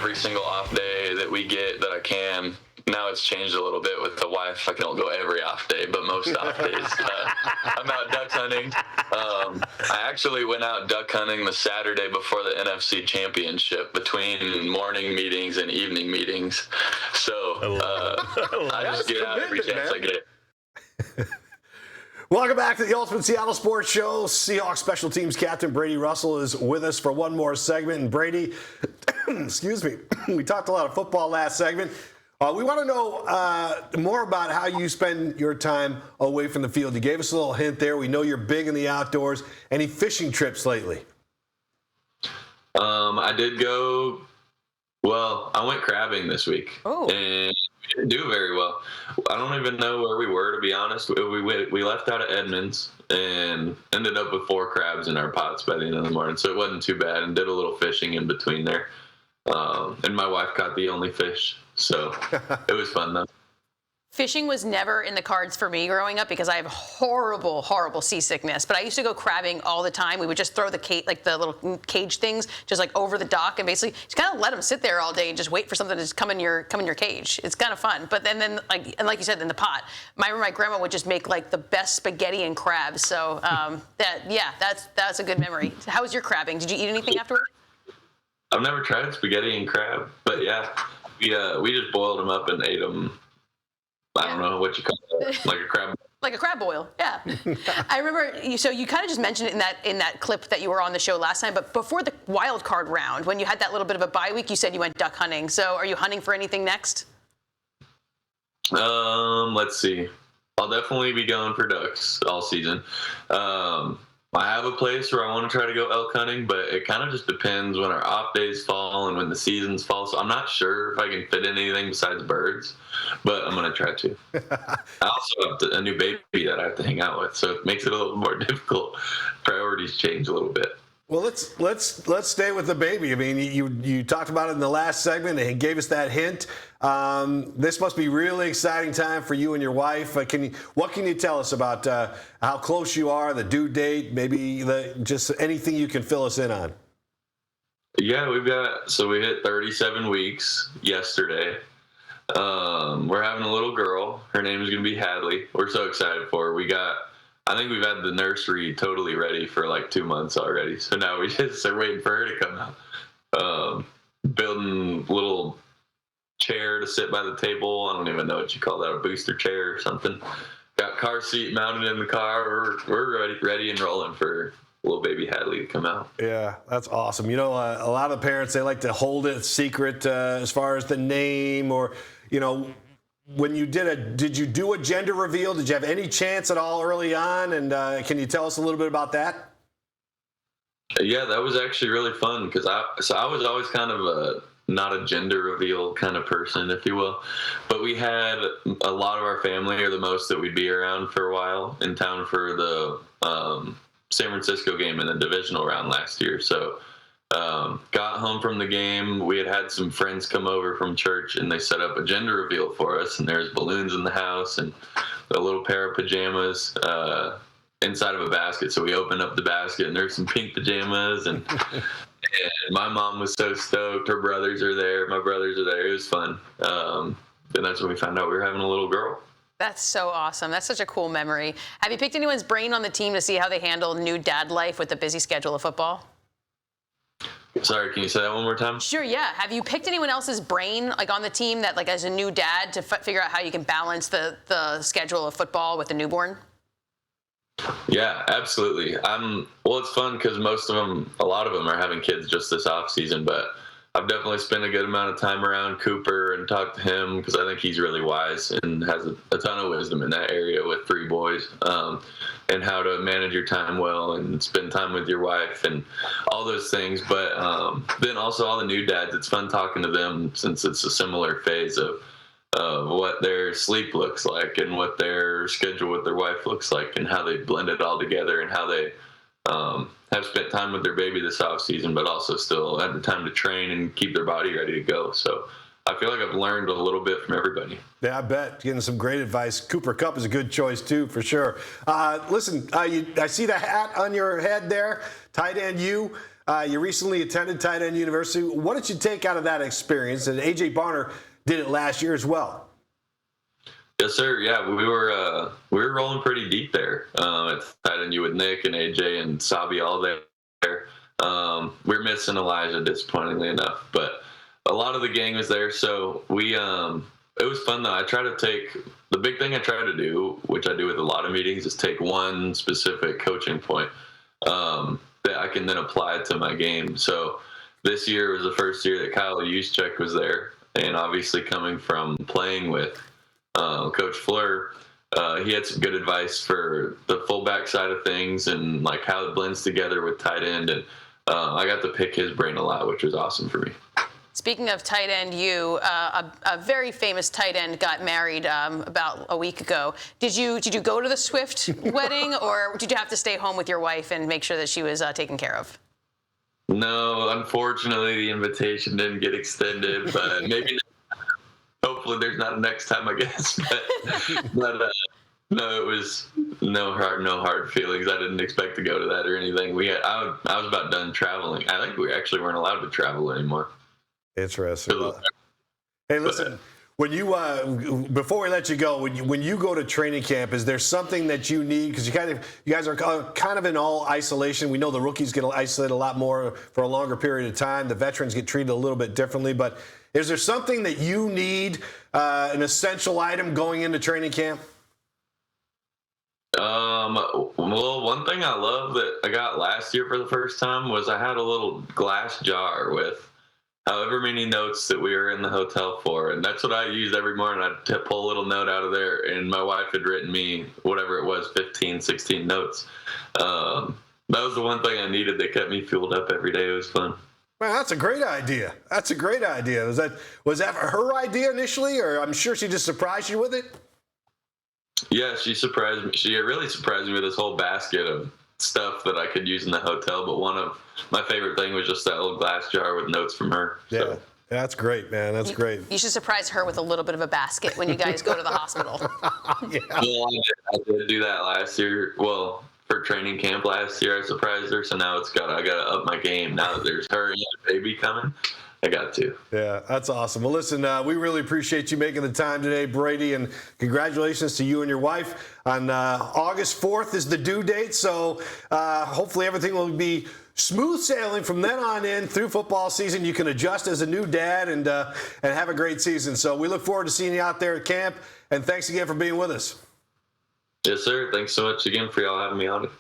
every single off day that we get that I can. Now it's changed a little bit with the wife. I don't go every off day, but most off days. I'm out duck hunting. I actually went out duck hunting the Saturday before the NFC Championship between morning meetings and evening meetings. So I just get out every chance I get. Welcome back to the Ultimate Seattle Sports Show. Seahawks special teams captain Brady Russell is with us for one more segment. And Brady, excuse me, we talked a lot of football last segment. We want to know more about how you spend your time away from the field. You gave us a little hint there. We know you're big in the outdoors. Any fishing trips lately? I did go, I went crabbing this week. Oh. And we didn't do very well. I don't even know where we were, to be honest. We left out of Edmonds and ended up with 4 crabs in our pots by the end of the morning. So it wasn't too bad, and did a little fishing in between there. And my wife caught the only fish. So it was fun, though. Fishing was never in the cards for me growing up because I have horrible, horrible seasickness. But I used to go crabbing all the time. We would just throw the little cage things just like over the dock and basically just kind of let them sit there all day and just wait for something to just come in your cage. It's kind of fun. But then like you said, in the pot, I remember my grandma would just make like the best spaghetti and crabs. So that's a good memory. How was your crabbing? Did you eat anything afterward? I've never tried spaghetti and crab, but yeah, we just boiled them up and ate them. I don't know what you call it, like a crab. Like a crab boil, yeah. I remember, so you kind of just mentioned it in that clip that you were on the show last time, but before the wild card round, when you had that little bit of a bye week, you said you went duck hunting. So are you hunting for anything next? Let's see. I'll definitely be going for ducks all season. I have a place where I want to try to go elk hunting, but it kind of just depends when our off days fall and when the seasons fall. So I'm not sure if I can fit in anything besides birds, but I'm going to try to. I also have a new baby that I have to hang out with, so it makes it a little more difficult. Priorities change a little bit. Well, let's stay with the baby. I mean, you talked about it in the last segment and gave us that hint. This must be really exciting time for you and your wife. What can you tell us about how close you are, the due date, maybe just anything you can fill us in on? Yeah, we hit 37 weeks yesterday. We're having a little girl. Her name is going to be Hadley. We're so excited for her. I think we've had the nursery totally ready for like 2 months already. So now we just are waiting for her to come out. Building a little chair to sit by the table. I don't even know what you call that, a booster chair or something. Got car seat mounted in the car. We're ready and rolling for little baby Hadley to come out. Yeah, that's awesome. You know, a lot of parents, they like to hold it secret as far as the name or, you know, when you did you do a gender reveal? Did you have any chance at all early on? And can you tell us a little bit about that? Yeah, that was actually really fun because I was always kind of not a gender reveal kind of person, if you will. But we had a lot of our family, or the most that we'd be around for a while, in town for the San Francisco game in the divisional round last year. So got home from the game. We had some friends come over from church, and they set up a gender reveal for us. And there's balloons in the house and a little pair of pajamas inside of a basket. So we opened up the basket, and there's some pink pajamas. And my mom was so stoked. Her brothers are there. My brothers are there. It was fun. And that's when we found out we were having a little girl. That's so awesome. That's such a cool memory. Have you picked anyone's brain on the team to see how they handle new dad life with the busy schedule of football? Sorry, can you say that one more time? Sure, yeah. Have you picked anyone else's brain, like on the team, that like as a new dad to figure out how you can balance the schedule of football with the newborn? Yeah, absolutely. Well, it's fun because a lot of them are having kids just this off season, but I've definitely spent a good amount of time around Cooper and talked to him because I think he's really wise and has a ton of wisdom in that area with 3 boys, and how to manage your time well and spend time with your wife and all those things. But then also all the new dads, it's fun talking to them since it's a similar phase of what their sleep looks like and what their schedule with their wife looks like and how they blend it all together and how they have spent time with their baby this off season, but also still have the time to train and keep their body ready to go. So I feel like I've learned a little bit from everybody. Yeah, I bet. Getting some great advice. Cooper Kupp is a good choice, too, for sure. Listen, I see the hat on your head there, tight end you. You recently attended Tight End University. What did you take out of that experience? And A.J. Barner did it last year as well. Yes, sir. Yeah, we were rolling pretty deep there at tight end. You with Nick and AJ and Sabi all there. We're missing Elijah, disappointingly enough, but a lot of the gang was there. So it was fun though. I try to take the big thing I try to do, which I do with a lot of meetings, is take one specific coaching point that I can then apply to my game. So this year was the first year that Kyle Juszczyk was there, and obviously coming from playing with Coach Fleur, he had some good advice for the fullback side of things and like how it blends together with tight end. And I got to pick his brain a lot, which was awesome for me. Speaking of tight end, a very famous tight end got married about a week ago. Did you go to the Swift wedding, or did you have to stay home with your wife and make sure that she was taken care of? No, unfortunately, the invitation didn't get extended, but maybe hopefully there's not a next time, I guess. But no, it was no hard feelings. I didn't expect to go to that or anything. I was about done traveling. I think we actually weren't allowed to travel anymore. Interesting. Hey, listen. When you before we let you go, when you go to training camp, is there something that you need? Because you guys are kind of in all isolation. We know the rookies get isolated a lot more for a longer period of time. The veterans get treated a little bit differently. But is there something that you need, an essential item going into training camp? Well, one thing I love that I got last year for the first time was I had a little glass jar with however many notes that we were in the hotel for. And that's what I used every morning. I'd pull a little note out of there, and my wife had written me whatever it was, 15, 16 notes. That was the one thing I needed that kept me fueled up every day. It was fun. Man, that's a great idea. That's a great idea. Was that her idea initially, or I'm sure she just surprised you with it? Yeah, she surprised me. She really surprised me with this whole basket of stuff that I could use in the hotel. But one of my favorite thing was just that little glass jar with notes from her. Yeah, so. That's great, man. That's great. You should surprise her with a little bit of a basket when you guys go to the hospital. Yeah. Well, I did do that last year. Well, for training camp last year, I surprised her. So now I got to up my game. Now that there's her and the baby coming, I got to. Yeah, that's awesome. Well, listen, we really appreciate you making the time today, Brady, and congratulations to you and your wife. On August 4th is the due date, so hopefully everything will be smooth sailing from then on in through football season. You can adjust as a new dad and have a great season. So we look forward to seeing you out there at camp, and thanks again for being with us. Yes, sir. Thanks so much again for y'all having me on.